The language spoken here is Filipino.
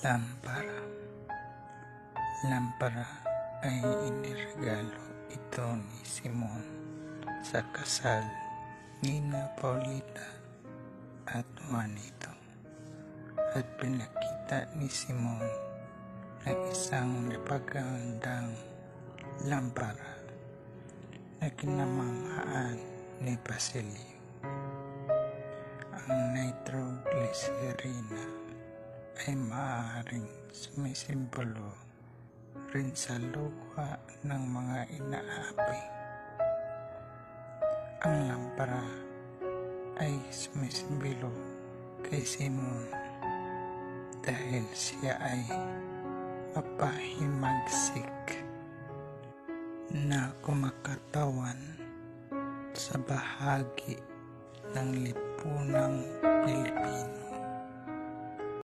Lampara. Lampara ay iniregalo ito ni Simon sa kasal ni Paulita at Juanito, at pinakita ni Simon ng isang napagandang lampara na kinamanghaan ni Basilio. Ang nitroglycerina ay maaaring sumisimbolo rin sa luha ng mga inaapi. Ang lampara ay sumisimbolo kay Simon dahil siya ay mapahimagsik na kumakatawan sa bahagi ng lipunang Pilipino.